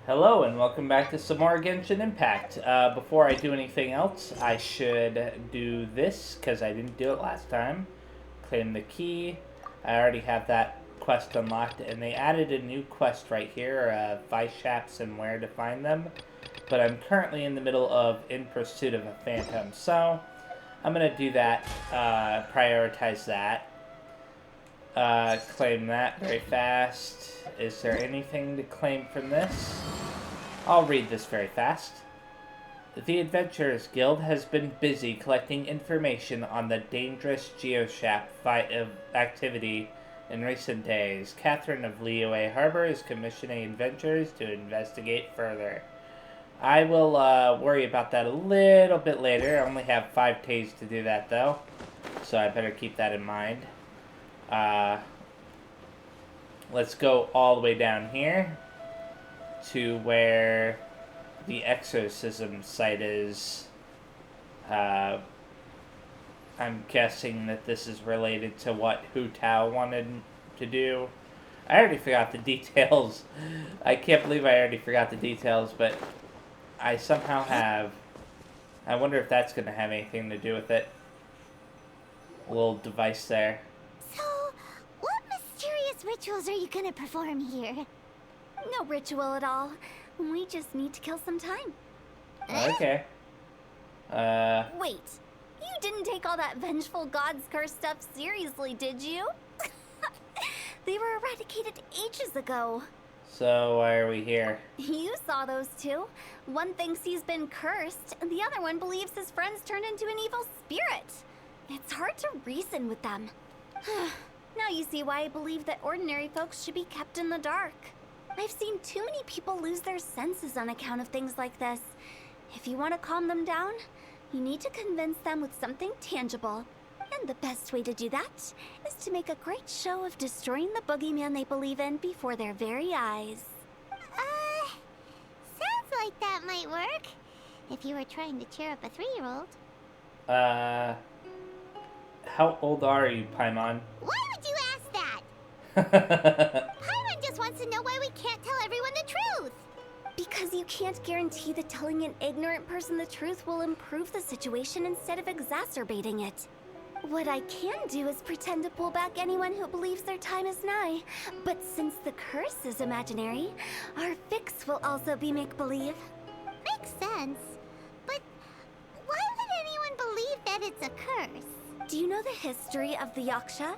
Hello and welcome back to some more Genshin Impact. Before I do anything else, I should do this because I didn't do it last time. Claim the key. I already have that quest unlocked, and they added a new quest right here, Vice Shaps and where to find them. But I'm currently in the middle of In Pursuit of a Phantom, so I'm going to do that, prioritize that. Claim that very fast. Is there anything to claim from this? I'll read this very fast. The Adventurers Guild has been busy collecting information on the dangerous Geoshap activity in recent days. Catherine of Liyue Harbor is commissioning adventurers to investigate further. I will worry about that a little bit later. I only have 5 days to do that though, so I better keep that in mind. Let's go all the way down here to where the exorcism site is. I'm guessing that this is related to what Hu Tao wanted to do. I already forgot the details. I can't believe I already forgot the details, but I somehow have. I wonder if that's going to have anything to do with it. A little device there. So, what mysterious rituals are you gonna perform here? No ritual at all. We just need to kill some time. Okay. Wait. You didn't take all that vengeful God's curse stuff seriously, did you? They were eradicated ages ago. So why are we here? You saw those two. One thinks he's been cursed, and the other one believes his friends turned into an evil spirit. It's hard to reason with them. Now you see why I believe that ordinary folks should be kept in the dark. I've seen too many people lose their senses on account of things like this. If you want to calm them down, you need to convince them with something tangible. And the best way to do that is to make a great show of destroying the boogeyman they believe in before their very eyes. Sounds like that might work. If you were trying to cheer up a 3-year-old. How old are you, Paimon? Why would you ask that? Paimon just wants to know why we can't tell everyone the truth. Because you can't guarantee that telling an ignorant person the truth will improve the situation instead of exacerbating it. What I can do is pretend to pull back anyone who believes their time is nigh. But since the curse is imaginary, our fix will also be make-believe. Makes sense. But why would anyone believe that it's a curse? Do you know the history of the Yaksha?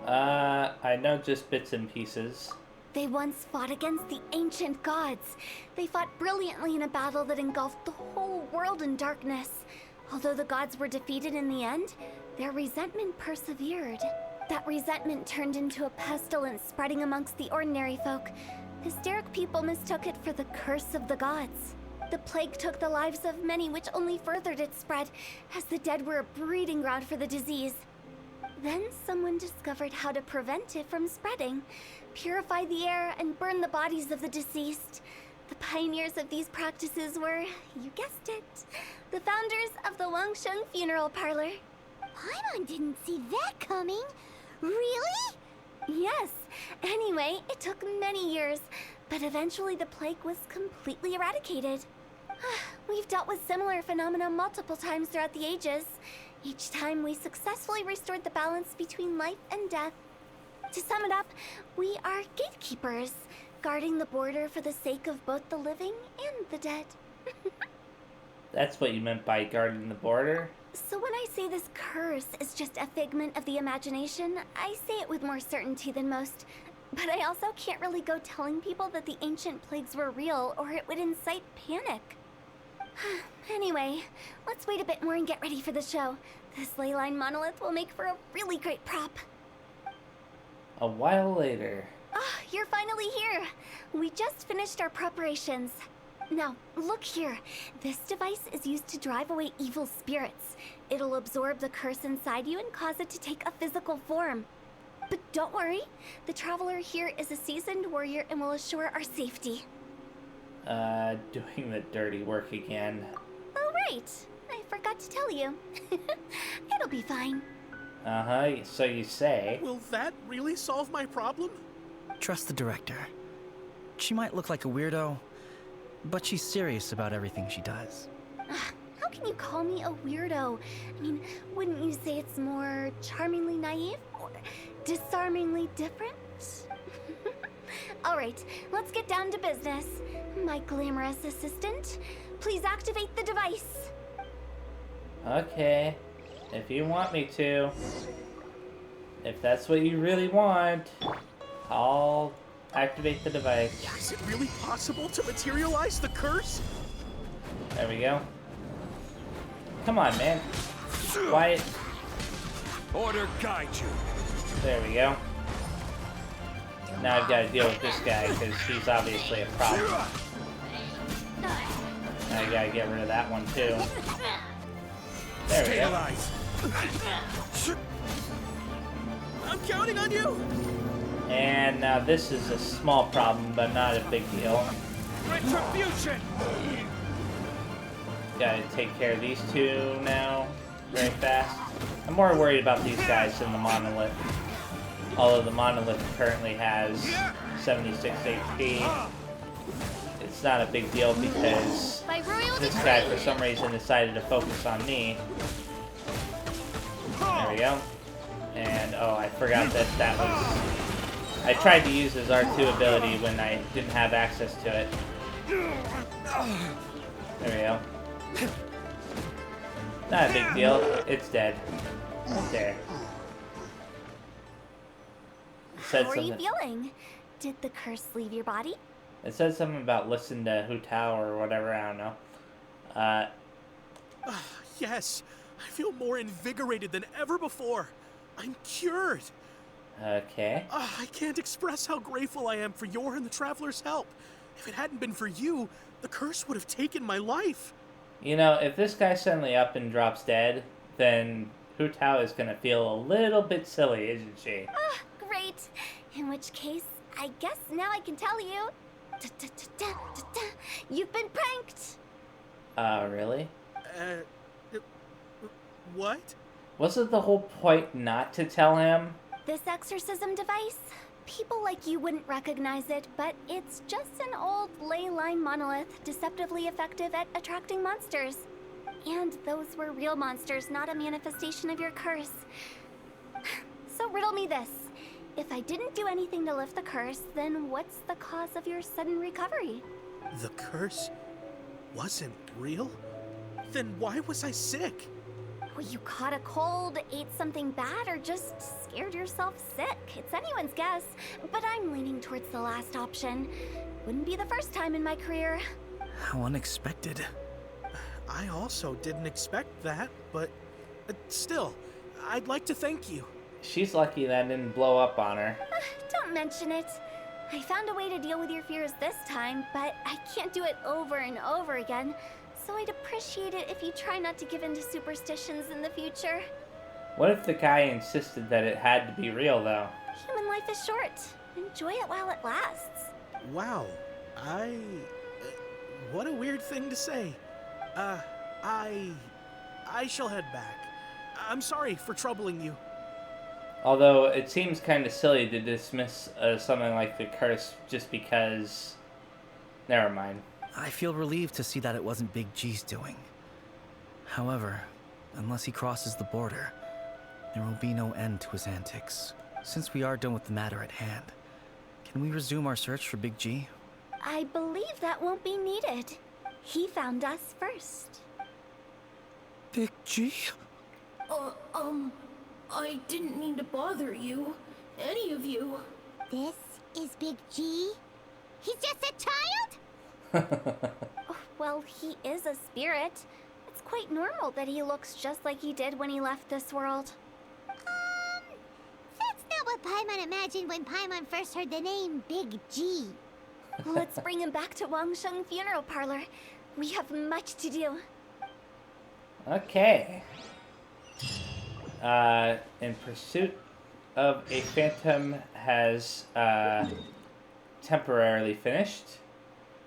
I know just bits and pieces. They once fought against the ancient gods. They fought brilliantly in a battle that engulfed the whole world in darkness. Although the gods were defeated in the end, their resentment persevered. That resentment turned into a pestilence spreading amongst the ordinary folk. Hysteric people mistook it for the curse of the gods. The plague took the lives of many, which only furthered its spread, as the dead were a breeding ground for the disease. Then someone discovered how to prevent it from spreading, purify the air, and burn the bodies of the deceased. The pioneers of these practices were, you guessed it, the founders of the Wangsheng Funeral Parlor. Paimon didn't see that coming. Really? Yes. Anyway, it took many years, but eventually the plague was completely eradicated. We've dealt with similar phenomena multiple times throughout the ages. Each time we successfully restored the balance between life and death. To sum it up, we are gatekeepers, guarding the border for the sake of both the living and the dead. That's what you meant by guarding the border? So when I say this curse is just a figment of the imagination, I say it with more certainty than most. But I also can't really go telling people that the ancient plagues were real, or it would incite panic. Anyway, let's wait a bit more and get ready for the show. This leyline monolith will make for a really great prop. A while later. You're finally here. We just finished our preparations. Now, look here. This device is used to drive away evil spirits. It'll absorb the curse inside you and cause it to take a physical form. But don't worry, the traveler here is a seasoned warrior and will assure our safety. Doing the dirty work again. Oh, right. I forgot to tell you. It'll be fine. Uh-huh, so you say. Will that really solve my problem? Trust the director. She might look like a weirdo, but she's serious about everything she does. How can you call me a weirdo? I mean, wouldn't you say it's more charmingly naive or disarmingly different? All right, let's get down to business. My glamorous assistant, please activate the device. Okay, if you want me to. If that's what you really want, I'll activate the device. Is it really possible to materialize the curse? There we go. Come on, man. Quiet. Order guide you. There we go. Now I've got to deal with this guy, because he's obviously a problem. Now I gotta get rid of that one, too. There we go. I'm counting on you. And now this is a small problem, but not a big deal. Retribution. Gotta take care of these two now, very fast. I'm more worried about these guys than the monolith. Although the monolith currently has 76 HP. It's not a big deal because this guy for some reason decided to focus on me. There we go. And oh, I forgot that that was... I tried to use his R2 ability when I didn't have access to it. There we go. Not a big deal. It's dead. There. How are you feeling? Did the curse leave your body? It said something about listen to Hu Tao or whatever, I don't know. Yes, I feel more invigorated than ever before. I'm cured. Okay. I can't express how grateful I am for your and the Traveler's help. If it hadn't been for you, the curse would have taken my life. You know, if this guy suddenly up and drops dead, then Hu Tao is gonna feel a little bit silly, isn't she? Great. In which case, I guess now I can tell you. You've been pranked. Really? What? Wasn't the whole point not to tell him? This exorcism device, people like you wouldn't recognize it, but it's just an old ley line monolith deceptively effective at attracting monsters. And those were real monsters, not a manifestation of your curse. So riddle me this. If I didn't do anything to lift the curse, then what's the cause of your sudden recovery? The curse wasn't real? Then why was I sick? Well, you caught a cold, ate something bad, or just scared yourself sick. It's anyone's guess, but I'm leaning towards the last option. Wouldn't be the first time in my career. How unexpected. I also didn't expect that, but still, I'd like to thank you. She's lucky that didn't blow up on her. Don't mention it. I found a way to deal with your fears this time, but I can't do it over and over again. So I'd appreciate it if you try not to give in to superstitions in the future. What if the guy insisted that it had to be real, though? Human life is short. Enjoy it while it lasts. Wow, what a weird thing to say. I shall head back. I'm sorry for troubling you. Although it seems kind of silly to dismiss something like the curse just because... Never mind. I feel relieved to see that it wasn't Big G's doing. However, unless he crosses the border, there will be no end to his antics. Since we are done with the matter at hand, can we resume our search for Big G? I believe that won't be needed. He found us first. Big G? I didn't mean to bother you. Any of you. This is Big G? He's just a child? Well, he is a spirit. It's quite normal that he looks just like he did when he left this world. That's not what Paimon imagined when Paimon first heard the name Big G. Let's bring him back to Wangsheng Funeral Parlor. We have much to do. Okay. In Pursuit of a Phantom has temporarily finished.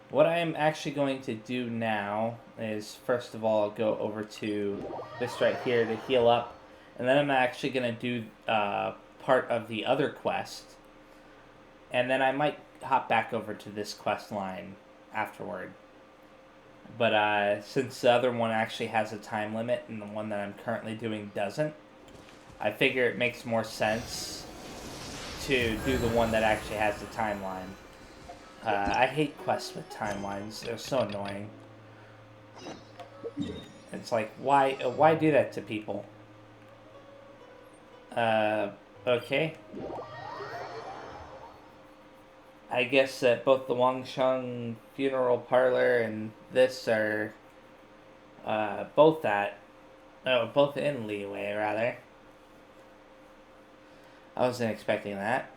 What I am actually going to do now is, first of all, go over to this right here to heal up, and then I'm actually going to do part of the other quest. And then I might hop back over to this quest line afterward. But since the other one actually has a time limit and the one that I'm currently doing doesn't, I figure it makes more sense to do the one that actually has the timeline. I hate quests with timelines. They're so annoying. It's like, why do that to people? Okay. I guess that both the Wangsheng Funeral Parlor and this are both in Leeway, rather. I wasn't expecting that.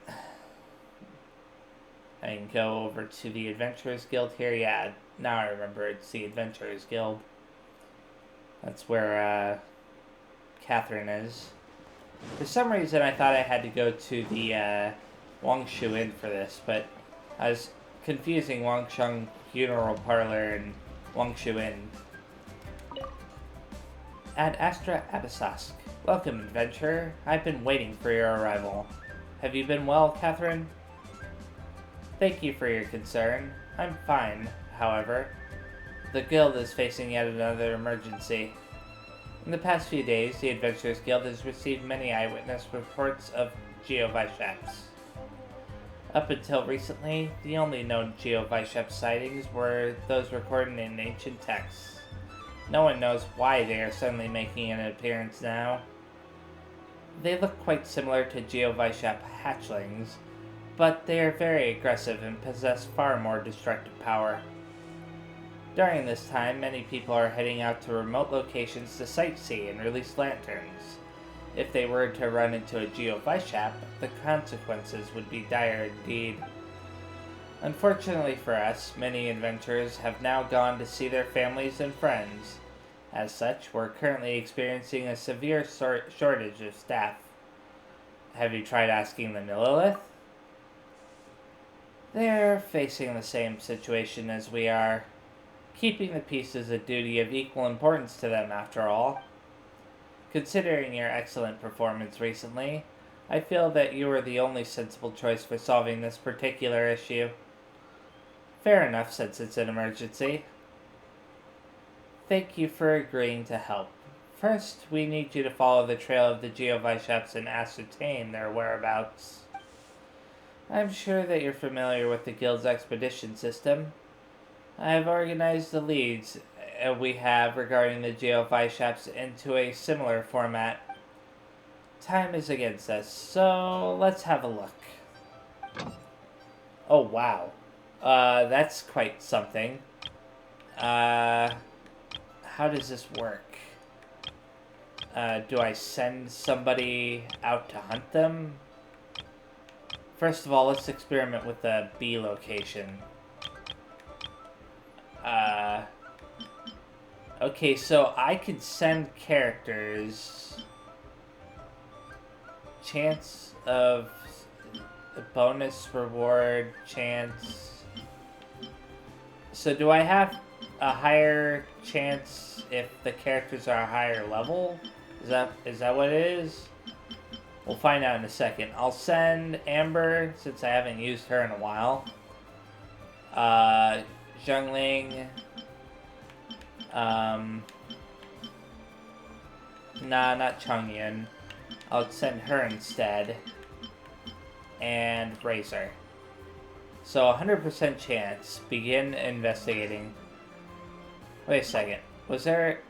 I can go over to the Adventurers Guild here. Yeah, now I remember it's the Adventurers Guild. That's where Catherine is. For some reason, I thought I had to go to the Wangshu Inn for this, but I was confusing Wangsheng Funeral Parlor and Wangshu Inn. Ad Astra Abyssosque. Welcome, adventurer. I've been waiting for your arrival. Have you been well, Catherine? Thank you for your concern. I'm fine, however. The guild is facing yet another emergency. In the past few days, the Adventurers Guild has received many eyewitness reports of Geovishapes. Up until recently, the only known Geovishap sightings were those recorded in ancient texts. No one knows why they are suddenly making an appearance now. They look quite similar to Geovishap hatchlings, but they are very aggressive and possess far more destructive power. During this time, many people are heading out to remote locations to sightsee and release lanterns. If they were to run into a Geovishap, the consequences would be dire indeed. Unfortunately for us, many adventurers have now gone to see their families and friends. As such, we're currently experiencing a severe shortage of staff. Have you tried asking the Lilith? They're facing the same situation as we are. Keeping the peace is a duty of equal importance to them, after all. Considering your excellent performance recently, I feel that you are the only sensible choice for solving this particular issue. Fair enough, since it's an emergency. Thank you for agreeing to help. First, we need you to follow the trail of the Geovishaps and ascertain their whereabouts. I'm sure that you're familiar with the Guild's expedition system. I have organized the leads we have regarding the Geovishaps into a similar format. Time is against us, so let's have a look. Oh, wow. That's quite something. How does this work? Do I send somebody out to hunt them? First of all, let's experiment with the B location. Okay, so I could send characters. Chance of bonus reward chance. So do I have a higher chance if the characters are a higher level? Is that what it is? We'll find out in a second. I'll send Amber, since I haven't used her in a while. Zhengling. Nah, not Changyan. I'll send her instead. And Razor. So 100% chance. Begin investigating. Wait a second. Was there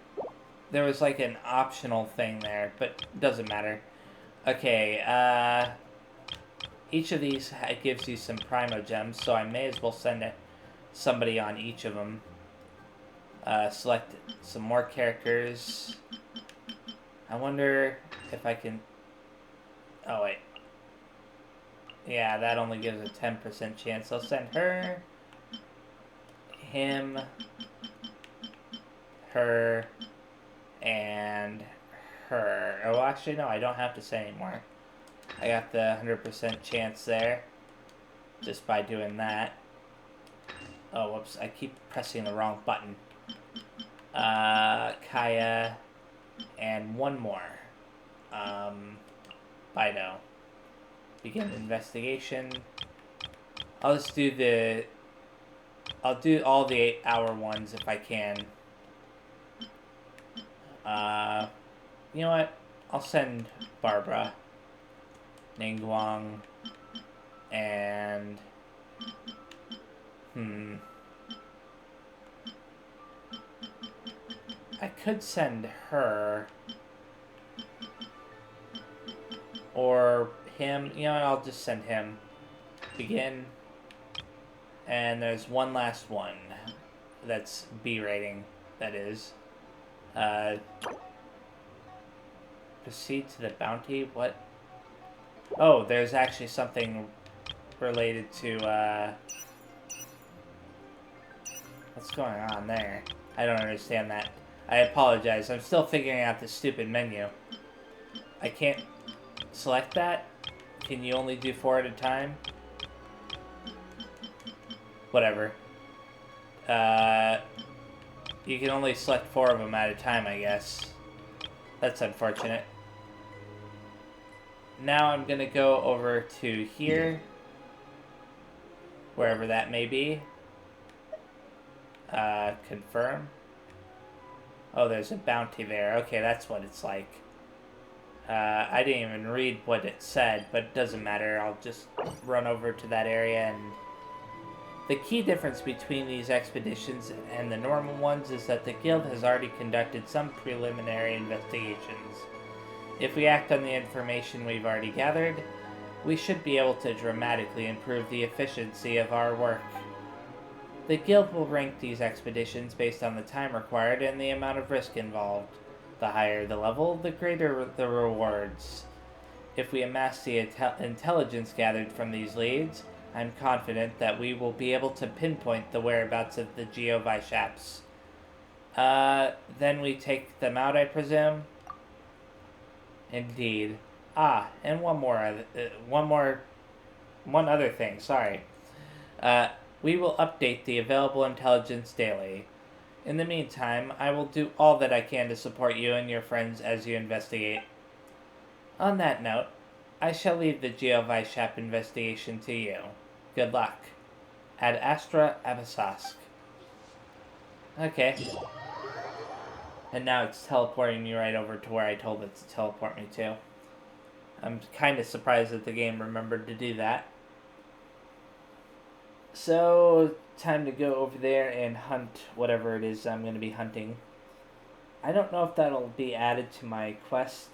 was like an optional thing there, but it doesn't matter. Okay, each of these gives you some Primo Gems, so I may as well send somebody on each of them. Select some more characters. I wonder if I can... Oh, wait. Yeah, that only gives a 10% chance. I'll send her, him, her, and her. Oh, actually, no, I don't have to say anymore. I got the 100% chance there just by doing that. Oh, whoops, I keep pressing the wrong button. Kaya, and one more. Bido. Begin investigation. I'll just do the... I'll do all the 8-hour ones if I can. You know what? I'll send Barbara, Ningguang, and... I could send her. Or him. You know what? I'll just send him. Begin. And there's one last one. That's B rating. That is. Proceed to the bounty? What? Oh, there's actually something related to, what's going on there? I don't understand that. I apologize. I'm still figuring out this stupid menu. I can't select that? Can you only do 4 at a time? Whatever. You can only select 4 of them at a time, I guess. That's unfortunate. Now I'm gonna go over to here. Wherever that may be. Confirm. Oh, there's a bounty there. Okay, that's what it's like. I didn't even read what it said, but it doesn't matter. I'll just run over to that area and... The key difference between these expeditions and the normal ones is that the guild has already conducted some preliminary investigations. If we act on the information we've already gathered, we should be able to dramatically improve the efficiency of our work. The guild will rank these expeditions based on the time required and the amount of risk involved. The higher the level, the greater the rewards. If we amass the intelligence gathered from these leads, I'm confident that we will be able to pinpoint the whereabouts of the Geovishapes. Then we take them out, I presume? Indeed. Ah, and one other thing, sorry. We will update the available intelligence daily. In the meantime, I will do all that I can to support you and your friends as you investigate. On that note, I shall leave the Geovishape investigation to you. Good luck. Ad Astra Abyssosque. Okay. And now it's teleporting me right over to where I told it to teleport me to. I'm kind of surprised that the game remembered to do that. So, time to go over there and hunt whatever it is I'm going to be hunting. I don't know if that'll be added to my quest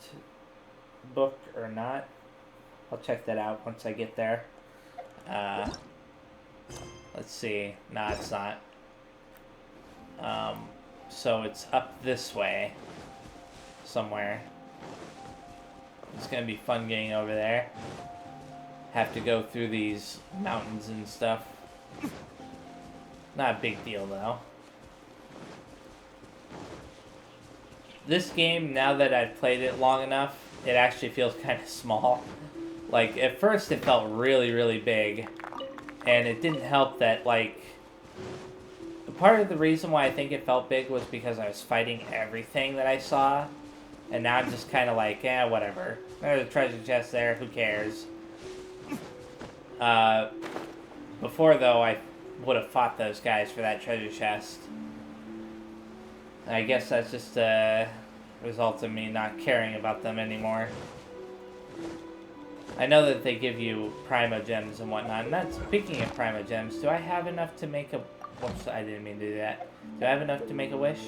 book or not. I'll check that out once I get there. Let's see. No, it's not. So it's up this way. Somewhere. It's going to be fun getting over there. Have to go through these mountains and stuff. Not a big deal, though. This game, now that I've played it long enough, it actually feels kind of small. Like, at first it felt really, really big. And it didn't help that, like... Part of the reason why I think it felt big was because I was fighting everything that I saw. And now I'm just kind of like, eh, whatever. There's a treasure chest there, who cares? Before, though, I would have fought those guys for that treasure chest. I guess that's just a result of me not caring about them anymore. I know that they give you Primo Gems and whatnot, and that's, speaking of Primo Gems, do I have enough to make a... Whoops, I didn't mean to do that. Do I have enough to make a wish?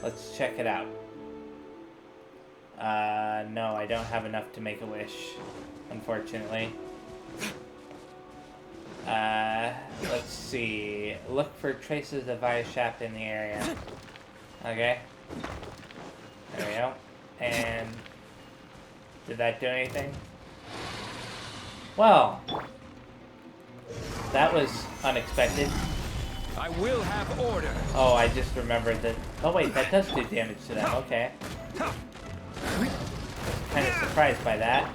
Let's check it out. No, I don't have enough to make a wish, unfortunately. Let's see. Look for traces of Vishape in the area. Okay. There we go. And... did that do anything? Well... that was unexpected. I will have order. Oh, I just remembered that... oh wait, that does do damage to them. Okay. Kind of surprised by that.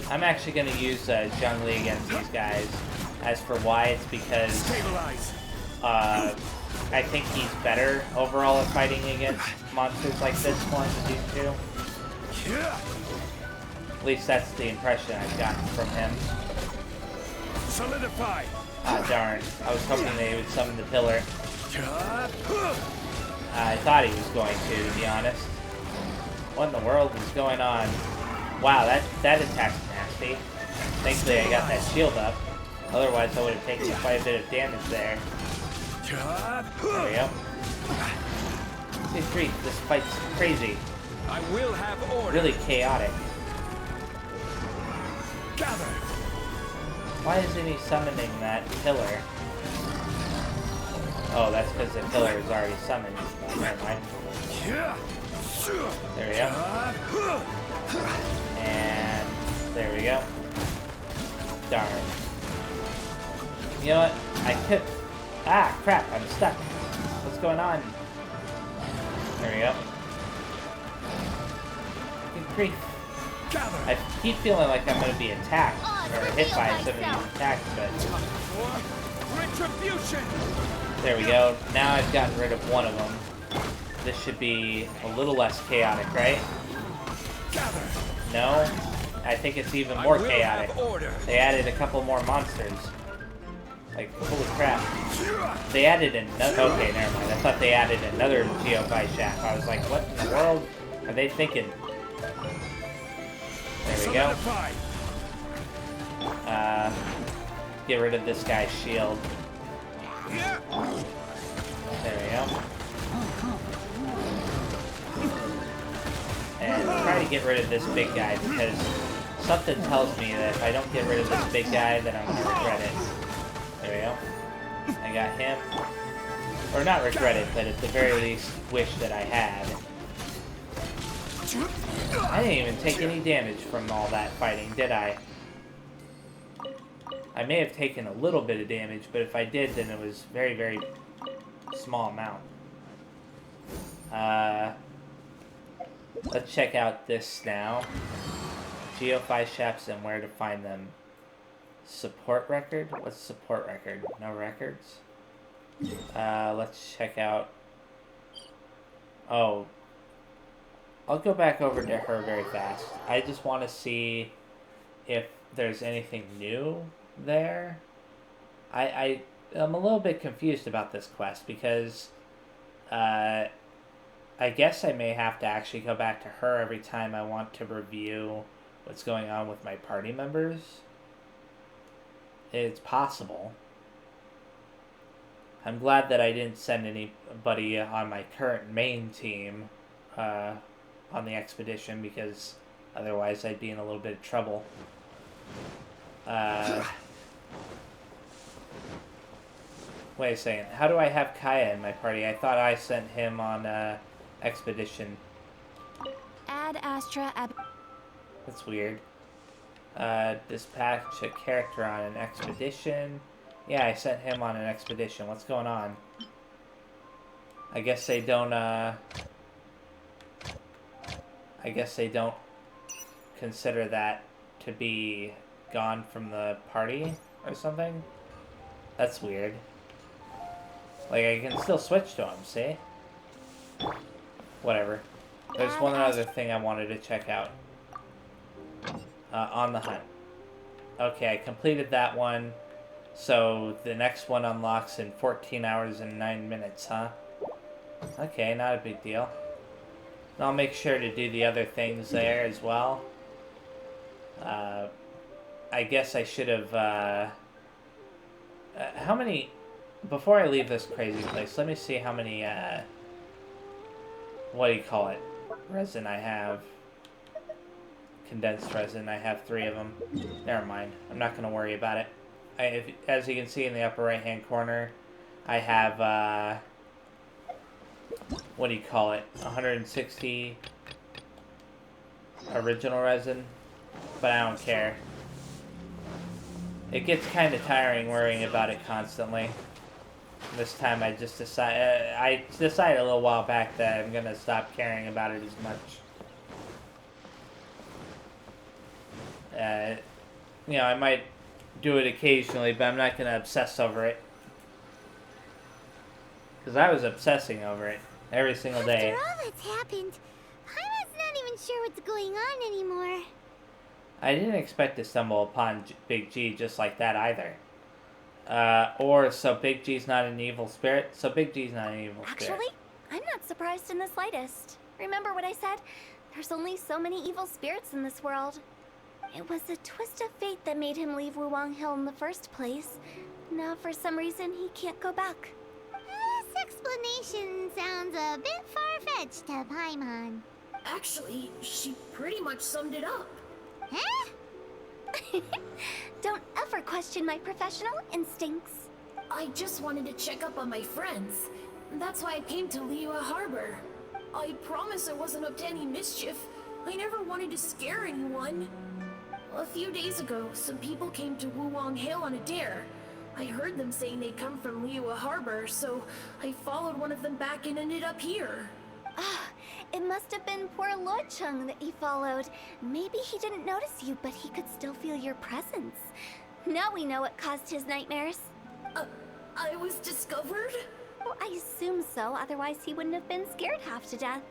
I'm actually going to use Zhongli against these guys. As for why, it's because I think he's better overall at fighting against monsters like this one than these two. At least that's the impression I've gotten from him. Solidify. Ah, darn. I was hoping they would summon the pillar. I thought he was going to be honest. What in the world is going on? Wow, that attack's nasty. Thankfully, I got that shield up. Otherwise, I would have taken quite a bit of damage there. There we go. Good grief, this fight's crazy. I will have order. Really chaotic. Gather. Why isn't he summoning that pillar? Oh, that's because the pillar is already summoned. Never mind. There we go. And there we go. Darn. You know what? I could... Ah, crap, I'm stuck. What's going on? There we go. Good grief. I keep feeling like I'm going to be attacked, or hit by some of these attacks, but... Retribution. There we go. Now I've gotten rid of one of them. This should be a little less chaotic, right? No? I think it's even more chaotic. They added a couple more monsters. Like, holy crap. They added another... Okay, never mind. I thought they added another Geophy shaft. I was like, what in the world are they thinking? There we go. Get rid of this guy's shield. There we go. And try to get rid of this big guy because something tells me that if I don't get rid of this big guy, then I'm going to regret it. There we go. I got him. Or not regret it, but at the very least wish that I had. I didn't even take any damage from all that fighting, did I? I may have taken a little bit of damage, but if I did, then it was very, very small amount. Let's check out this now. Geophy shafts and where to find them. Support record? What's support record? No records? Let's check out... Oh. I'll go back over to her very fast. I just want to see if there's anything new there. I'm a little bit confused about this quest because I guess I may have to actually go back to her every time I want to review what's going on with my party members. It's possible. I'm glad that I didn't send anybody on my current main team on the expedition because otherwise I'd be in a little bit of trouble. Wait a second. How do I have Kaya in my party? I thought I sent him on expedition. Add Astra That's weird. Dispatch a character on an expedition. Yeah, I sent him on an expedition. What's going on? I guess they don't, I guess they don't consider that to be gone from the party or something? That's weird. Like, I can still switch to him, see? Whatever. There's one other thing I wanted to check out. On the hunt. Okay, I completed that one. So, the next one unlocks in 14 hours and 9 minutes, huh? Okay, not a big deal. And I'll make sure to do the other things there as well. I guess I should have, how many... Before I leave this crazy place, let me see how many, what do you call it? Resin I have. Condensed resin. I have 3 of them. Never mind. I'm not going to worry about it. As you can see in the upper right-hand corner, I have, what do you call it? 160 original resin. But I don't care. It gets kind of tiring worrying about it constantly. This time I decided a little while back that I'm gonna stop caring about it as much. You know, I might do it occasionally, but I'm not gonna obsess over it. Because I was obsessing over it every single day. After all that's happened, Paimon's not even sure what's going on anymore. I didn't expect to stumble upon Big G just like that either. Or so Big G's not an evil spirit. So Big G's not an evil spirit. Actually, I'm not surprised in the slightest. Remember what I said? There's only so many evil spirits in this world. It was a twist of fate that made him leave Wuwang Hill in the first place. Now, for some reason, he can't go back. This explanation sounds a bit far-fetched to Paimon. Actually, she pretty much summed it up. Huh? Don't ever question my professional instincts. I just wanted to check up on my friends. That's why I came to Liyue Harbor. I promise I wasn't up to any mischief. I never wanted to scare anyone. A few days ago, some people came to Wuwang Hill on a dare. I heard them saying they'd come from Liyue Harbor, so I followed one of them back and ended up here. Ah, it must have been poor Lord Chung that you followed. Maybe he didn't notice you, but he could still feel your presence. Now we know what caused his nightmares. I was discovered? Well, I assume so, otherwise he wouldn't have been scared half to death.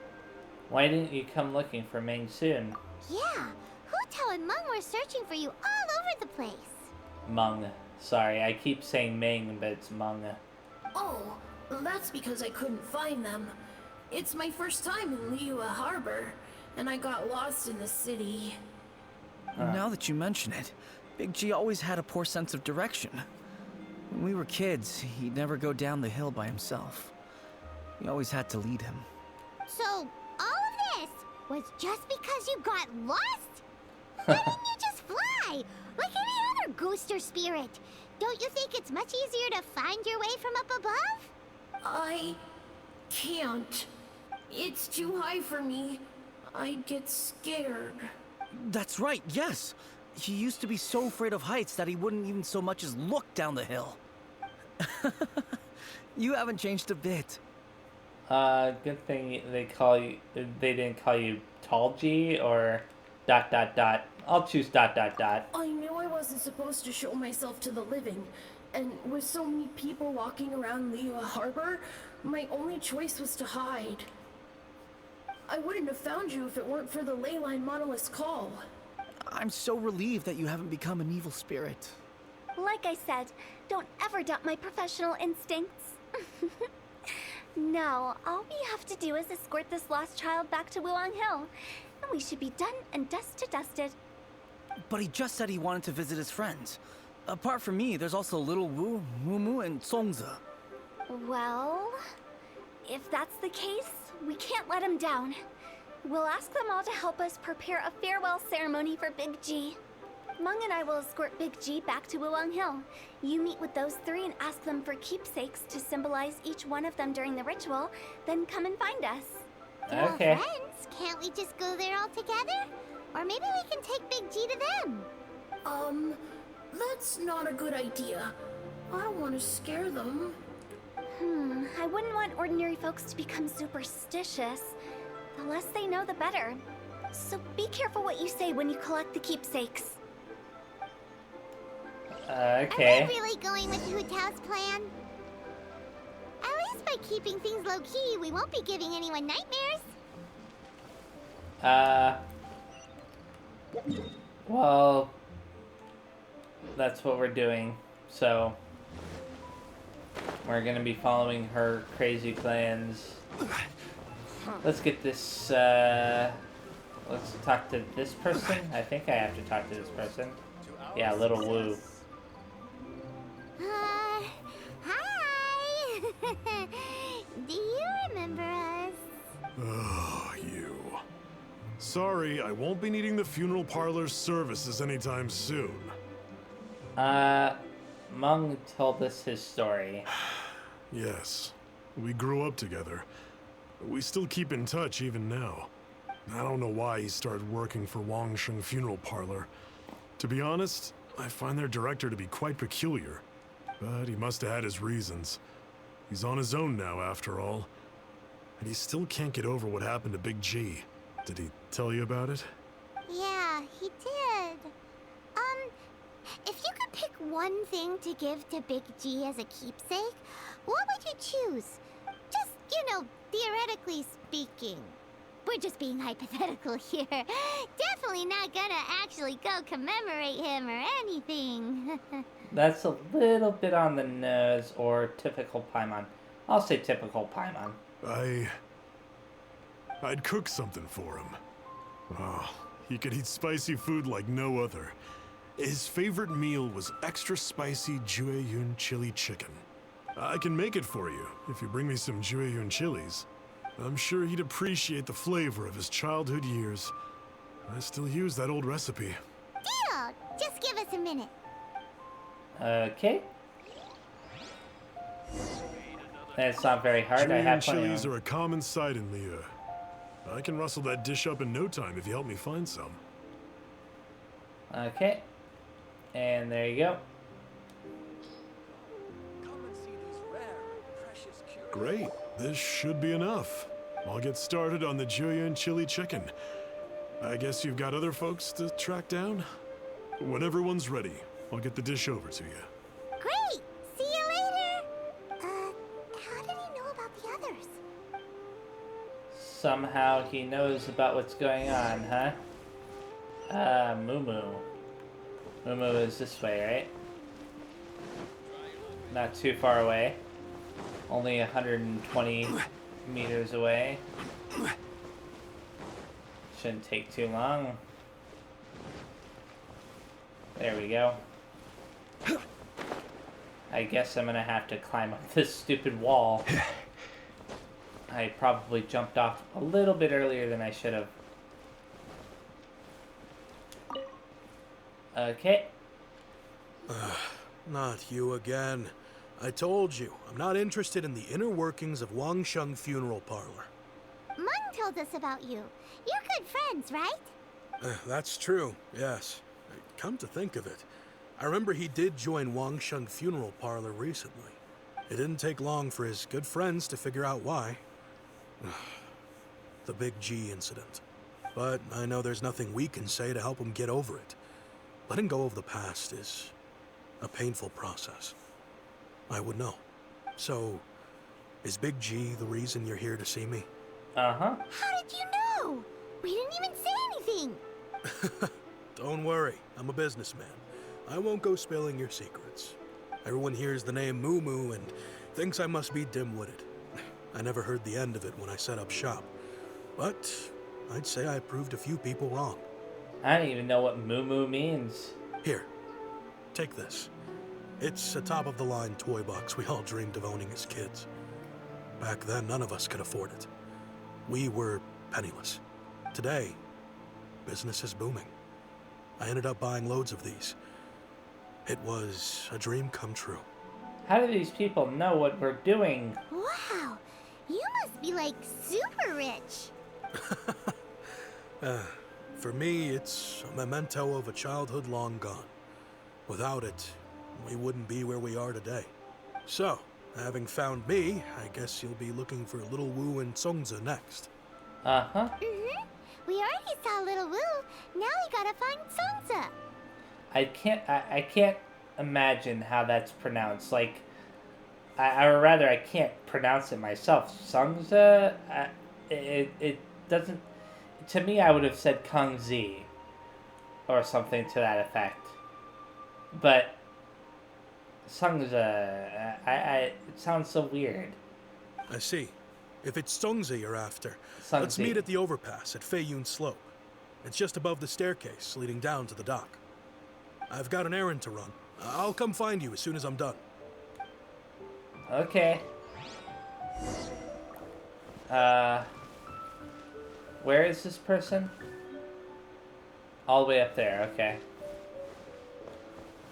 Why didn't you come looking for Ming soon? Yeah, Hu Tao and Meng were searching for you all over the place. Meng. Sorry, I keep saying Ming, but it's Meng. Oh, that's because I couldn't find them. It's my first time in Liyue Harbor, and I got lost in the city. Now that you mention it, Big G always had a poor sense of direction. When we were kids, he'd never go down the hill by himself. We always had to lead him. So, all of this was just because you got lost? Why didn't you just fly? Like any other ghost or spirit? Don't you think it's much easier to find your way from up above? I can't. It's too high for me. I'd get scared. That's right, yes! He used to be so afraid of heights that he wouldn't even so much as look down the hill. You haven't changed a bit. Good thing they didn't call you Tall G or ... I'll choose ... I knew I wasn't supposed to show myself to the living, and with so many people walking around Liyue Harbor, my only choice was to hide. I wouldn't have found you if it weren't for the leyline monolith's call. I'm so relieved that you haven't become an evil spirit. Like I said, don't ever doubt my professional instincts. Now, all we have to do is escort this lost child back to Wuwang Hill, and we should be done and dusted. But he just said he wanted to visit his friends. Apart from me, there's also Little Wu, Mumu, and Songza. Well, if that's the case, we can't let him down. We'll ask them all to help us prepare a farewell ceremony for Big G. Meng and I will escort Big G back to Wuwang Hill. You meet with those three and ask them for keepsakes to symbolize each one of them during the ritual, then come and find us. They're Okay. all friends. Can't we just go there all together? Or maybe we can take Big G to them. That's not a good idea. I don't want to scare them. I wouldn't want ordinary folks to become superstitious. The less they know, the better. So be careful what you say when you collect the keepsakes. Okay. Are we really going with Hu Tao's plan? At least by keeping things low-key, we won't be giving anyone nightmares. Well, that's what we're doing. So, we're gonna be following her crazy plans. Let's get this, let's talk to this person. I think I have to talk to this person. Yeah, Little Wu. Hi! Do you remember us? Oh, you. Sorry, I won't be needing the funeral parlor's services anytime soon. Meng told us his story. Yes, we grew up together. We still keep in touch even now. I don't know why he started working for Wangsheng Funeral Parlor. To be honest, I find their director to be quite peculiar. But he must have had his reasons. He's on his own now, after all. And he still can't get over what happened to Big G. Did he tell you about it? Yeah, he did. If you could pick one thing to give to Big G as a keepsake, what would you choose? Just, theoretically speaking. we're just being hypothetical here. Definitely not gonna actually go commemorate him or anything. That's a little bit on the nose, or typical Paimon. I'll say typical Paimon. I'd cook something for him. Oh, he could eat spicy food like no other. His favorite meal was extra spicy Jueyun chili chicken. I can make it for you if you bring me some Jueyun chilies. I'm sure he'd appreciate the flavor of his childhood years. I still use that old recipe. Deal! Just give us a minute. Okay. It's not very hard. I have Jueyun plenty chilies of are a common sight in Liyue. I can rustle that dish up in no time if you help me find some. Okay. And there you go. Great. This should be enough. I'll get started on the Jueyun chili chicken. I guess you've got other folks to track down? When everyone's ready, I'll get the dish over to you. Great! See you later! How did he know about the others? Somehow he knows about what's going on, huh? Moo. Moo is this way, right? Not too far away. Only 120 meters away. Shouldn't take too long. There we go. I guess I'm gonna have to climb up this stupid wall. I probably jumped off a little bit earlier than I should have. Okay. Not you again. I told you, I'm not interested in the inner workings of Wangsheng Funeral Parlor. Mung told us about you. You're good friends, right? That's true, yes. Come to think of it, I remember he did join Wangsheng Funeral Parlor recently. It didn't take long for his good friends to figure out why. The Big G incident. But I know there's nothing we can say to help him get over it. Letting go of the past is a painful process. I would know. So, is Big G the reason you're here to see me? Uh-huh. How did you know? We didn't even say anything. Don't worry, I'm a businessman. I won't go spilling your secrets. Everyone hears the name Moo Moo and thinks I must be dim-witted. I never heard the end of it when I set up shop. But I'd say I proved a few people wrong. I don't even know what Moo Moo means. Here, take this. It's a top-of-the-line toy box we all dreamed of owning as kids. Back then, none of us could afford it. We were penniless. Today, business is booming. I ended up buying loads of these. It was a dream come true. How do these people know what we're doing? Wow, you must be like super rich. For me, it's a memento of a childhood long gone. Without it, we wouldn't be where we are today. So, having found me, I guess you'll be looking for Little Wu and Songza next. Uh-huh. Mm-hmm. We already saw Little Wu. Now we gotta find Songza. I can't imagine how that's pronounced. Like, or rather, I can't pronounce it myself. Songza? It doesn't... To me, I would have said Kung Zi. Or something to that effect. But... Songza... it sounds so weird. I see. If it's Songza you're after, Songzi. let's meet at the overpass at Feiyun Slope. It's just above the staircase leading down to the dock. I've got an errand to run. I'll come find you as soon as I'm done. Okay. Where is this person? All the way up there, okay.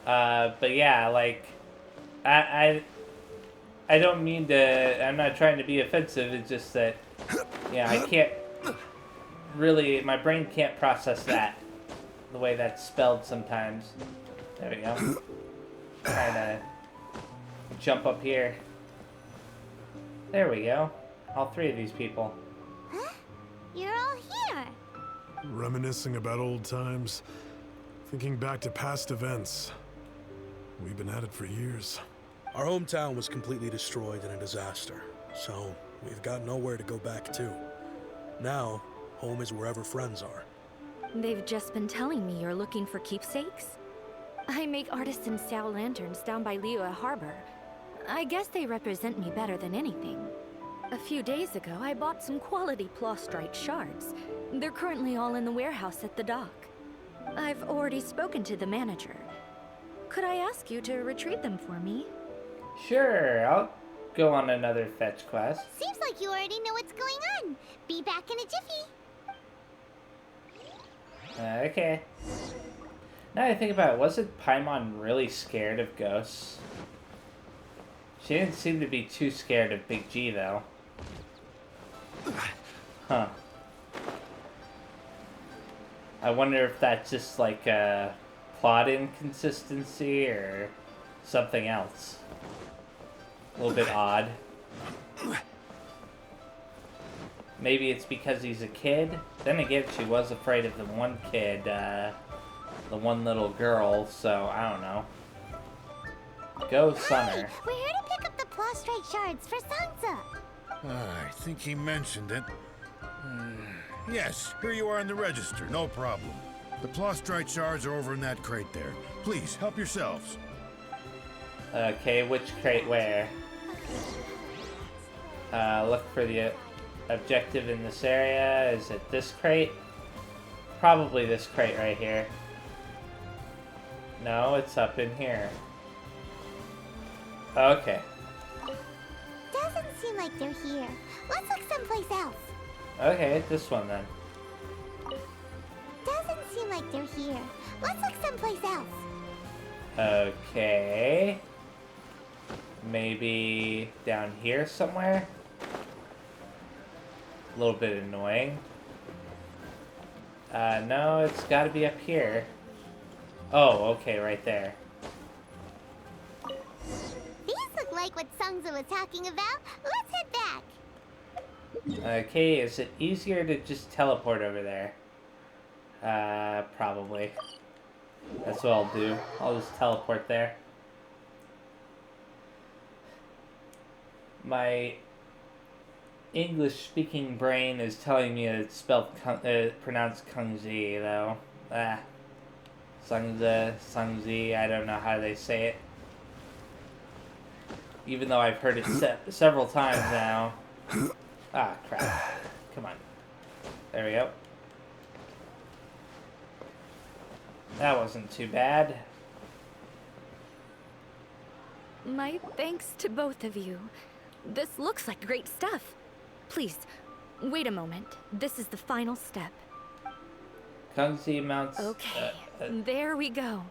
But yeah, like, I don't mean to, I'm not trying to be offensive, it's just that, yeah, I can't really, my brain can't process that, the way that's spelled sometimes. There we go. Trying to jump up here. There we go. All three of these people. Huh? You're all here. Reminiscing about old times, thinking back to past events. We've been at it for years. Our hometown was completely destroyed in a disaster, so we've got nowhere to go back to. Now, Home is wherever friends are. They've just been telling me you're looking for keepsakes. I make artisan style lanterns down by Liyue Harbor. I guess they represent me better than anything. A few days ago, I bought some quality plastrite shards. They're currently all in the warehouse at the dock. I've already spoken to the manager. Could I ask you to retrieve them for me? Sure, I'll go on another fetch quest. Seems like you already know what's going on. Be back in a jiffy. Okay. Now that I think about it, wasn't Paimon really scared of ghosts? She didn't seem to be too scared of Big G, though. Huh. I wonder if that's just like a plot inconsistency or something else. A little bit odd. Maybe it's because he's a kid? Then again, she was afraid of the one kid, the one little girl, so I don't know. Go, Sunner. Hi, we're here to pick up the plastrite shards for Sansa. I think he mentioned it. Yes, here you are in the register, no problem. The plastrite shards are over in that crate there. Please, help yourselves. Okay, which crate where? Look for the objective in this area. Is it this crate? Probably this crate right here. No, it's up in here. Okay. Doesn't seem like they're here. Let's look someplace else. Okay, this one then. Doesn't seem like they're here. Let's look someplace else. Okay. Maybe down here somewhere? A little bit annoying. No, it's gotta be up here. Oh, okay, right there. These look like what Sangza was talking about. Let's head back. Okay, is it easier to just teleport over there? Probably. That's what I'll do. I'll just teleport there. My English-speaking brain is telling me it's spelled pronounced Kungzi, though. Sungzi, I don't know how they say it. Even though I've heard it several times now. Ah, crap. Come on. There we go. That wasn't too bad. My thanks to both of you. This looks like great stuff. Please, wait a moment. This is the final step. Kungzi mounts... Okay, there we go.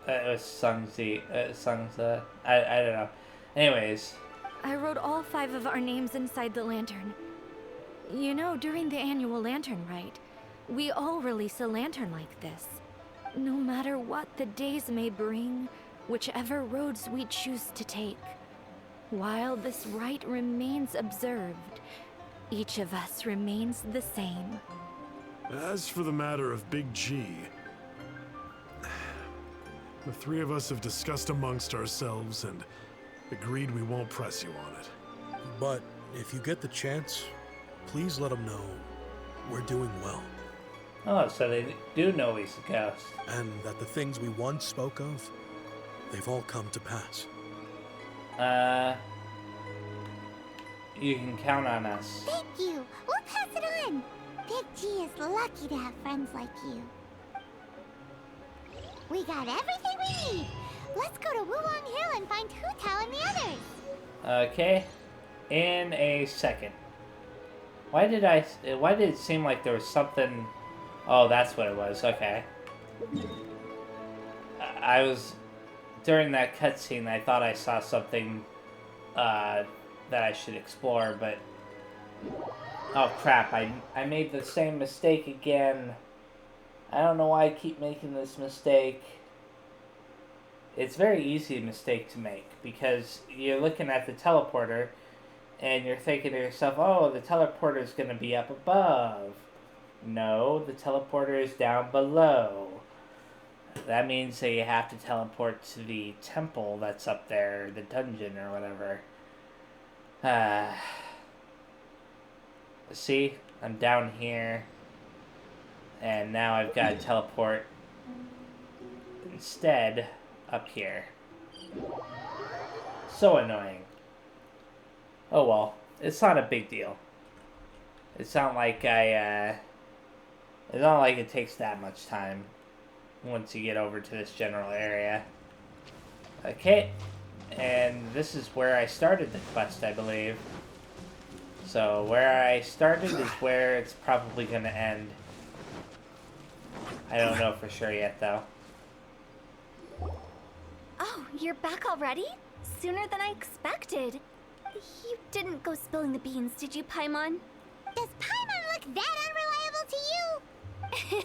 It was Sungza. I don't know. Anyways. I wrote all 5 of our names inside the lantern. You know, during the annual lantern rite, we all release a lantern like this. No matter what the days may bring, whichever roads we choose to take. While this rite remains observed, each of us remains the same. As for the matter of Big G, the 3 of us have discussed amongst ourselves and agreed we won't press you on it. But if you get the chance, please let him know we're doing well. Oh, so they do know he's a ghost. And that the things we once spoke of, they've all come to pass. You can count on us. Thank you. We'll pass it on. Big G is lucky to have friends like you. We got everything we need. Let's go to Wulong Hill and find Hu Tao and the others. Okay. In a second. Why did it seem like there was something... Oh, that's what it was. Okay. I was... During that cutscene, I thought I saw something that I should explore, but... Oh, crap. I made the same mistake again. I don't know why I keep making this mistake. It's a very easy mistake to make, because you're looking at the teleporter, and you're thinking to yourself, oh, the teleporter is going to be up above. No, the teleporter is down below. That means that you have to teleport to the temple that's up there, the dungeon or whatever. See? I'm down here. And now I've got to teleport instead up here. So annoying. Oh well, it's not a big deal. It's not like it's not like it takes that much time once you get over to this general area. Okay, and this is where I started the quest, I believe. So where I started is where it's probably going to end. I don't know for sure yet, though. Oh, you're back already? Sooner than I expected. You didn't go spilling the beans, did you, Paimon? Does Paimon look that unreliable to you?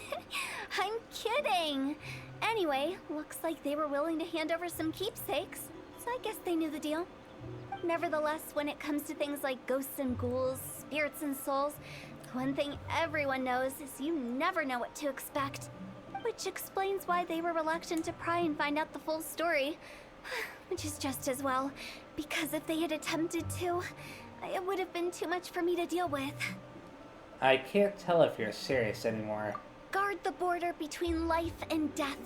I'm kidding. Anyway, looks like they were willing to hand over some keepsakes, so I guess they knew the deal. Nevertheless, when it comes to things like ghosts and ghouls, spirits and souls, the one thing everyone knows is you never know what to expect. Which explains why they were reluctant to pry and find out the full story. Which is just as well, because if they had attempted to, it would have been too much for me to deal with. I can't tell if you're serious anymore. Guard the border between life and death.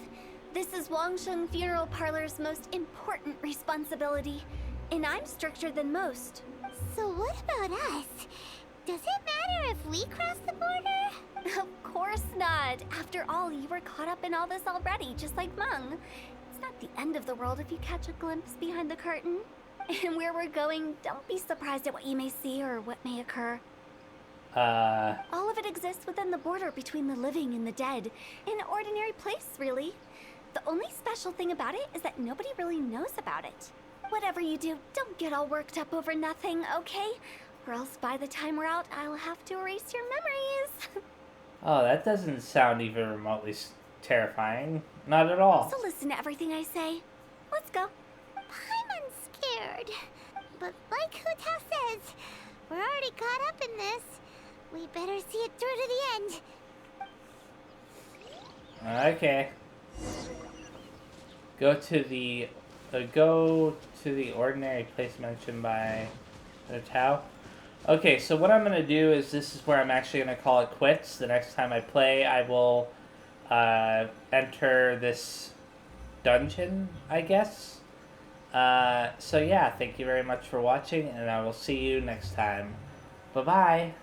This is Wangsheng Funeral Parlor's most important responsibility, and I'm stricter than most. So what about us? Does it matter if we cross the border? Of course not. After all, you were caught up in all this already, just like Meng. It's not the end of the world if you catch a glimpse behind the curtain. And where we're going, don't be surprised at what you may see or what may occur. All of it exists within the border between the living and the dead. An ordinary place, really. The only special thing about it is that nobody really knows about it. Whatever you do, don't get all worked up over nothing, okay? Or else by the time we're out, I'll have to erase your memories. Oh, that doesn't sound even remotely terrifying. Not at all. So listen to everything I say. Let's go. Paimon's scared. But like Hu Tao says, we're already caught up in this. We better see it through to the end. Okay. Go to the ordinary place mentioned by Hu Tao. Okay, so what I'm going to do is this is where I'm actually going to call it quits. The next time I play, I will enter this dungeon, I guess. So yeah, thank you very much for watching, and I will see you next time. Bye-bye.